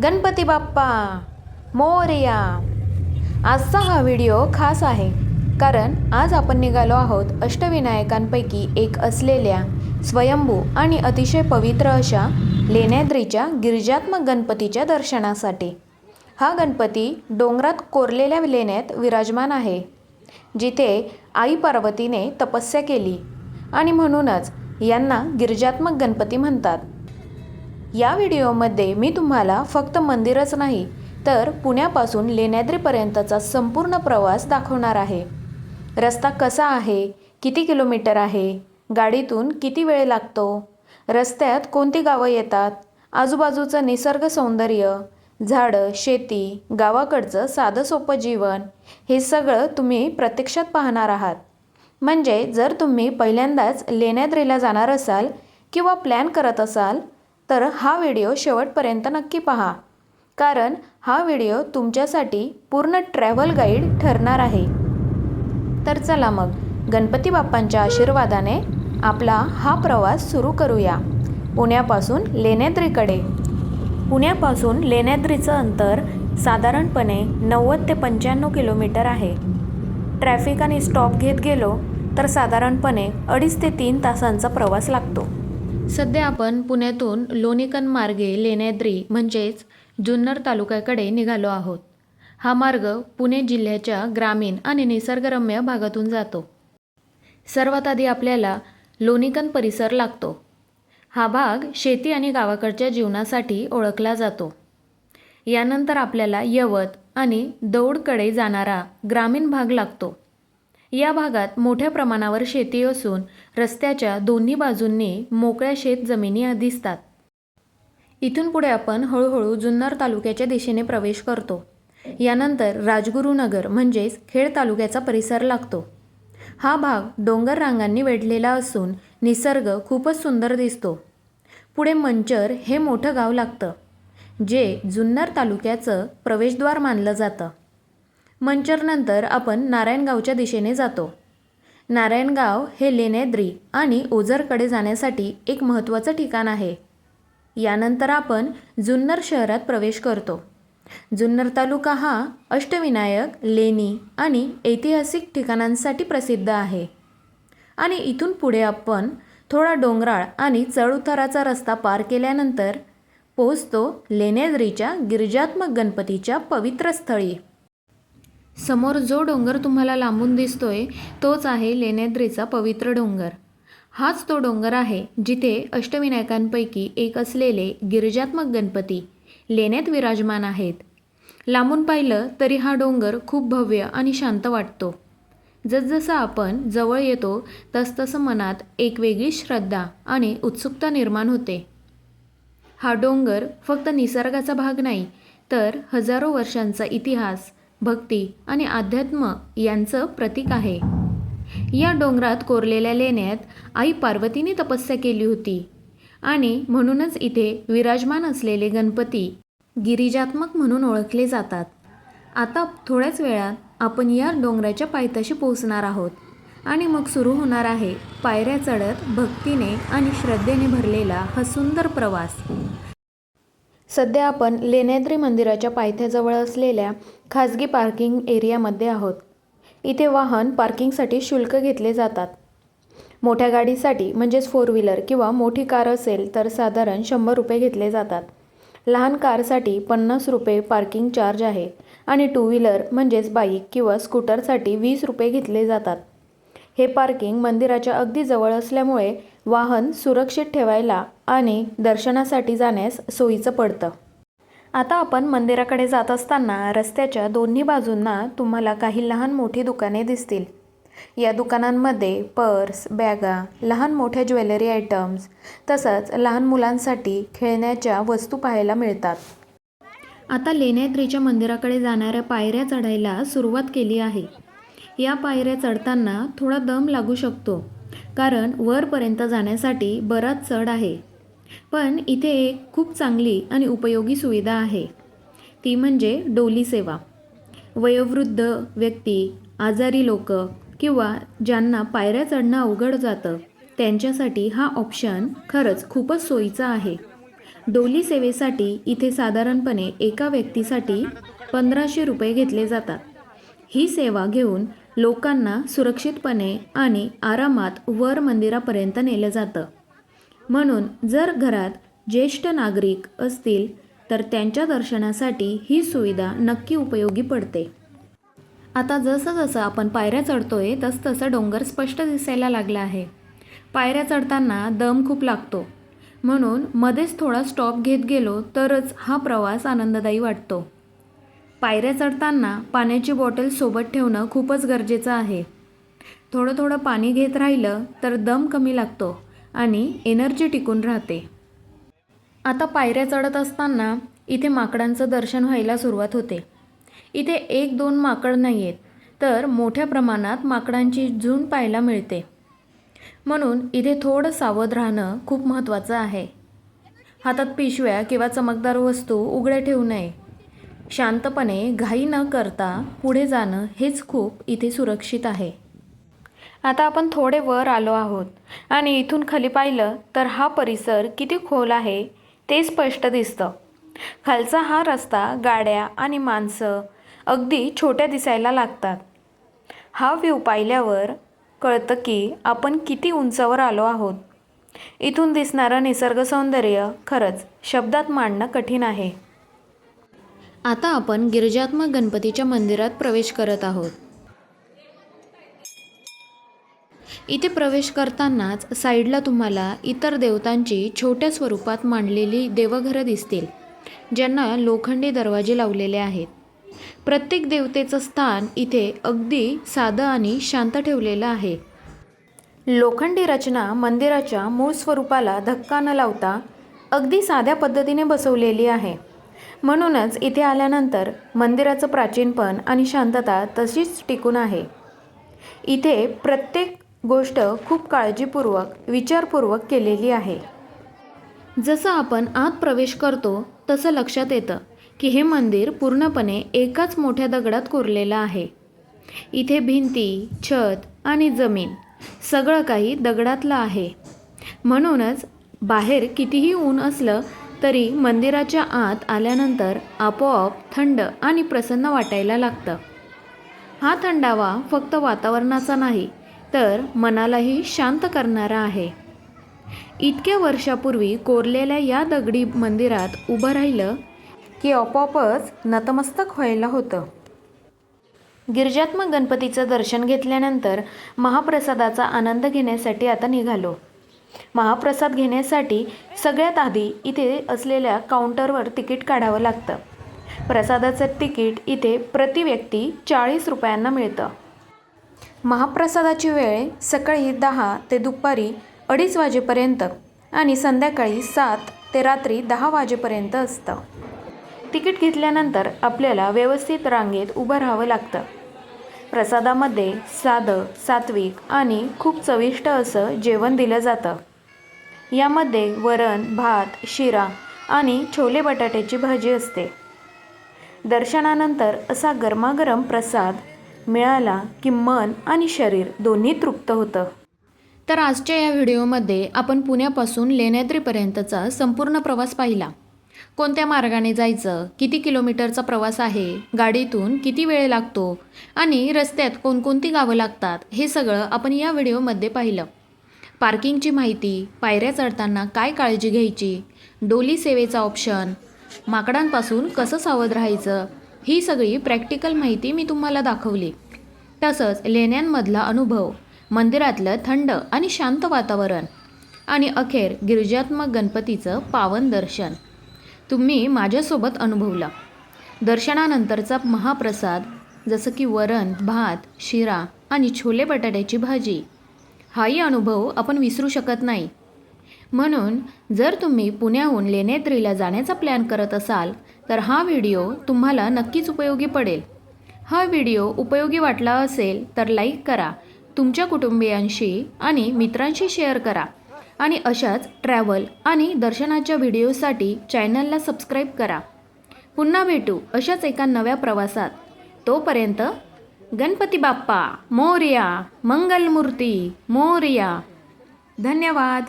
गणपती बाप्पा मोरया। आजचा हा व्हिडिओ खास आहे कारण आज आपण निघालो आहोत अष्टविनायकांपैकी एक असलेल्या स्वयंभू आणि अतिशय पवित्र अशा लेण्याद्रीच्या गिरिजात्मक गणपतीच्या दर्शनासाठी। हा गणपती डोंगरात कोरलेल्या लेण्यात विराजमान आहे, जिथे आई पार्वतीने तपस्या केली आणि म्हणूनच यांना गिरिजात्मक गणपती म्हणतात। या व्हिडिओमध्ये मी तुम्हाला फक्त मंदिरच नाही तर पुण्यापासून लेण्याद्रीपर्यंतचा संपूर्ण प्रवास दाखवणार आहे। रस्ता कसा आहे, किती किलोमीटर आहे, गाडीतून किती वेळ लागतो, रस्त्यात कोणती गावं येतात, आजूबाजूचं निसर्ग सौंदर्य, झाडं, शेती, गावाकडचं साधं सोपं जीवन, हे सगळं तुम्ही प्रत्यक्षात पाहणार आहात। म्हणजे जर तुम्ही पहिल्यांदाच लेण्याद्रीला जाणार असाल किंवा प्लॅन करत असाल तर हा व्हिडिओ शेवटपर्यंत नक्की पहा, कारण हा व्हिडिओ तुमच्यासाठी पूर्ण ट्रॅव्हल गाईड ठरणार आहे। तर चला मग गणपती बाप्पांच्या आशीर्वादाने आपला हा प्रवास सुरू करूया पुण्यापासून लेण्याद्रीकडे। पुण्यापासून लेण्याद्रीचं अंतर साधारणपणे 90 ते 95 किलोमीटर आहे। ट्रॅफिक आणि स्टॉप घेत गेलो तर साधारणपणे 2.5 ते 3 तासांचा प्रवास लागतो। सध्या आपण पुण्यातून लोणीकन मार्गे लेण्याद्री म्हणजेच जुन्नर तालुक्याकडे निघालो आहोत। हा मार्ग पुणे जिल्ह्याच्या ग्रामीण आणि निसर्गरम्य भागातून जातो। सर्वात आधी आपल्याला लोणीकन परिसर लागतो। हा भाग शेती आणि गावाकडच्या जीवनासाठी ओळखला जातो। यानंतर आपल्याला यवत आणि दौंडकडे जाणारा ग्रामीण भाग लागतो। या भागात मोठ्या प्रमाणावर शेती असून रस्त्याच्या दोन्ही बाजूंनी मोकळ्या शेत जमिनी दिसतात। इथून पुढे आपण हळूहळू जुन्नर तालुक्याच्या दिशेने प्रवेश करतो। यानंतर राजगुरुनगर म्हणजेच खेड तालुक्याचा परिसर लागतो। हा भाग डोंगर रांगांनी वेढलेला असून निसर्ग खूपच सुंदर दिसतो। पुढे मंचर हे मोठं गाव लागतं, जे जुन्नर तालुक्याचं प्रवेशद्वार मानलं जातं। मंचरनंतर आपण नारायणगावच्या दिशेने जातो। नारायणगाव हे लेण्याद्री आणि ओझरकडे जाण्यासाठी एक महत्त्वाचं ठिकाण आहे। यानंतर आपण जुन्नर शहरात प्रवेश करतो। जुन्नर तालुका हा अष्टविनायक, लेणी आणि ऐतिहासिक ठिकाणांसाठी प्रसिद्ध आहे। आणि इथून पुढे आपण थोडा डोंगराळ आणि चढउताराचा रस्ता पार केल्यानंतर पोहोचतो लेण्याद्रीच्या गिरिजात्मक गणपतीच्या पवित्र स्थळी। समोर जो डोंगर तुम्हाला लांबून दिसतोय तोच आहे लेण्याद्रीचा पवित्र डोंगर। हाच तो डोंगर आहे जिथे अष्टविनायकांपैकी एक असलेले गिरिजात्मक गणपती लेण्यात विराजमान आहेत। लांबून पाहिलं तरी हा डोंगर खूप भव्य आणि शांत वाटतो। जसजसं आपण जवळ येतो तसतसं मनात एक वेगळी श्रद्धा आणि उत्सुकता निर्माण होते। हा डोंगर फक्त निसर्गाचा भाग नाही तर हजारो वर्षांचा इतिहास, भक्ती आणि अध्यात्म यांचं प्रतीक आहे। या डोंगरात कोरलेल्या लेण्यात आई पार्वतीने तपस्या केली होती आणि म्हणूनच इथे विराजमान असलेले गणपती गिरिजात्मक म्हणून ओळखले जातात। आता थोड्याच वेळात आपण या डोंगराच्या पायथ्याशी पोहोचणार आहोत आणि मग सुरू होणार आहे पायऱ्या चढत भक्तीने आणि श्रद्धेने भरलेला हा सुंदर प्रवास। सध्या आपण लेण्याद्री मंदिराच्या पायथ्याजवळ असलेल्या खाजगी पार्किंग एरियामध्ये आहोत। इथे वाहन पार्किंगसाठी शुल्क घेतले जातात। मोठ्या गाडीसाठी म्हणजेच 4 व्हीलर किंवा मोठी कार असेल तर साधारण 100 रुपये घेतले जातात। लहान कारसाठी 50 रुपये पार्किंग चार्ज आहे आणि 2 व्हीलर म्हणजेच बाईक किंवा स्कूटरसाठी 20 रुपये घेतले जातात। हे पार्किंग मंदिराच्या अगदी जवळ असल्यामुळे वाहन सुरक्षित ठेवायला आणि दर्शनासाठी जाण्यास सोयीचं पडतं। आता आपण मंदिराकडे जात असताना रस्त्याच्या दोन्ही बाजूंना तुम्हाला काही लहान मोठी दुकाने दिसतील। या दुकानांमध्ये पर्स, बॅगा, लहान मोठ्या ज्वेलरी आयटम्स तसंच लहान मुलांसाठी खेळण्याच्या वस्तू पाहायला मिळतात। आता लेण्याद्रीच्या मंदिराकडे जाणाऱ्या पायऱ्या चढायला सुरुवात केली आहे। या पायऱ्या चढताना थोडा दम लागू शकतो कारण वरपर्यंत जाण्यासाठी बराच चढ आहे। पण इथे एक खूप चांगली आणि उपयोगी सुविधा आहे, ती म्हणजे डोली सेवा। वयोवृद्ध व्यक्ती, आजारी लोक किंवा ज्यांना पायऱ्या चढणं अवघड जातं त्यांच्यासाठी हा ऑप्शन खरंच खूपच सोयीचा आहे। डोली सेवेसाठी इथे साधारणपणे एका व्यक्तीसाठी 1500 रुपये घेतले जातात. ही सेवा घेऊन लोकांना सुरक्षितपणे आणि आरामात वर मंदिरापर्यंत नेलं जातं. म्हणून जर घरात ज्येष्ठ नागरिक असतील तर त्यांच्या दर्शनासाठी ही सुविधा नक्की उपयोगी पडते. आता जसं जसं आपण पायऱ्या चढतोय तसं डोंगर स्पष्ट दिसायला लागला आहे. पायऱ्या चढताना दम खूप लागतो, म्हणून मध्येच थोडा स्टॉप घेत गेलो तरच हा प्रवास आनंददायी वाटतो. पायऱ्या चढताना पाण्याची बॉटल सोबत ठेवणं खूपच गरजेचं आहे. थोडं थोडं पाणी घेत राहिलं तर दम कमी लागतो आणि एनर्जी टिकून राहते. आता पायऱ्या चढत असताना इथे माकडांचं दर्शन व्हायला सुरुवात होते. इथे 1-2 माकड नाही आहेत, तर मोठ्या प्रमाणात माकडांची झुंड पाहायला मिळते. म्हणून इथे थोडं सावध राहणं खूप महत्त्वाचं आहे. हातात पिशव्या किंवा चमकदार वस्तू उघड्या ठेवू नये. शांतपणे घाई न करता पुढे जाणं हेच खूप इथे सुरक्षित आहे. आता आपण थोडे वर आलो आहोत आणि इथून खाली पाहिलं तर हा परिसर किती खोल आहे ते स्पष्ट दिसतं. खालचा हा रस्ता गाड्या आणि माणसं अगदी छोट्या दिसायला लागतात. हा व्ह्यू पाहिल्यावर कळतं की आपण किती उंचावर आलो आहोत. इथून दिसणारं निसर्ग सौंदर्य खरंच शब्दात मांडणं कठीण आहे. आता आपण गिरिजात्मक गणपतीच्या मंदिरात प्रवेश करत आहोत. इथे प्रवेश करतानाच साईडला तुम्हाला इतर देवतांची छोट्या स्वरूपात मांडलेली देवघरं दिसतील, ज्यांना लोखंडी दरवाजे लावलेले आहेत. प्रत्येक देवतेचं स्थान इथे अगदी साधं आणि शांत ठेवलेलं आहे. लोखंडी रचना मंदिराच्या मूळ स्वरूपाला धक्का न लावता अगदी साध्या पद्धतीने बसवलेली आहे. म्हणूनच इथे आल्यानंतर मंदिराचं प्राचीनपण आणि शांतता तशीच टिकून आहे. इथे प्रत्येक गोष्ट खूप काळजीपूर्वक विचारपूर्वक केलेली आहे. जसं आपण आत प्रवेश करतो तसं लक्षात येतं की हे मंदिर पूर्णपणे एकाच मोठ्या दगडात कोरलेलं आहे. इथे भिंती, छत आणि जमीन सगळं काही दगडातलं आहे. म्हणूनच बाहेर कितीही ऊन असलं तरी मंदिराच्या आत आल्यानंतर आपोआप थंड आणि प्रसन्न वाटायला लागतं. हा थंडावा फक्त वातावरणाचा नाही तर मनालाही शांत करणारा आहे. इतक्या वर्षापूर्वी कोरलेल्या या दगडी मंदिरात उभं राहिलं की आपोआपच नतमस्तक व्हायला होतं. गिरिजात्मक गणपतीचं दर्शन घेतल्यानंतर महाप्रसादाचा आनंद घेण्यासाठी आता निघालो. महाप्रसाद घेण्यासाठी सगळ्यात आधी इथे असलेल्या काउंटरवर तिकीट काढावं लागतं. प्रसादाचं तिकीट इथे प्रति व्यक्ती 40 रुपयांना मिळतं. महाप्रसादाची वेळ सकाळी 10 ते दुपारी 2:30 वाजेपर्यंत आणि संध्याकाळी 7 ते रात्री 10 वाजेपर्यंत असतं. तिकीट घेतल्यानंतर आपल्याला व्यवस्थित रांगेत उभं राहावं लागतं. प्रसादामध्ये साधं, सात्विक आणि खूप चविष्ट असं जेवण दिलं जातं. यामध्ये वरण, भात, शिरा आणि छोले बटाट्याची भाजी असते. दर्शनानंतर असा गरमागरम प्रसाद मिळाला की मन आणि शरीर दोन्ही तृप्त होतं. तर आजच्या या व्हिडिओमध्ये आपण पुण्यापासून लेण्याद्रीपर्यंतचा संपूर्ण प्रवास पाहिला. कोणत्या मार्गाने जायचं, किती किलोमीटरचा प्रवास आहे, गाडीतून किती वेळ लागतो आणि रस्त्यात कोणकोणती गावं लागतात हे सगळं आपण या व्हिडिओमध्ये पाहिलं. पार्किंगची माहिती, पायऱ्या चढताना काय काळजी घ्यायची, डोली सेवेचा ऑप्शन, माकडांपासून कसं सावध राहायचं, ही सगळी प्रॅक्टिकल माहिती मी तुम्हाला दाखवली. तसंच लेण्यांमधला अनुभव, मंदिरातलं थंड आणि शांत वातावरण आणि अखेर गिरिजात्मक गणपतीचं पावन दर्शन तुम्ही माझ्यासोबत अनुभवलं. दर्शनानंतरचा महाप्रसाद जसं की वरण, भात, शिरा आणि छोले बटाट्याची भाजी, हाही अनुभव आपण विसरू शकत नाही. म्हणून जर तुम्ही पुण्याहून लेण्याद्रीला जाण्याचा प्लॅन करत असाल तर हा व्हिडिओ तुम्हाला नक्कीच उपयोगी पडेल. हा व्हिडिओ उपयोगी वाटला असेल तर लाईक करा, तुमच्या कुटुंबियांशी आणि मित्रांशी शेअर करा आणि अशाच ट्रॅव्हल आणि दर्शनाच्या व्हिडिओसाठी चॅनलला सबस्क्राईब करा. पुन्हा भेटू अशाच एका नव्या प्रवासात. तोपर्यंत गणपती बाप्पा मोरया, मंगलमूर्ती मोरया. धन्यवाद.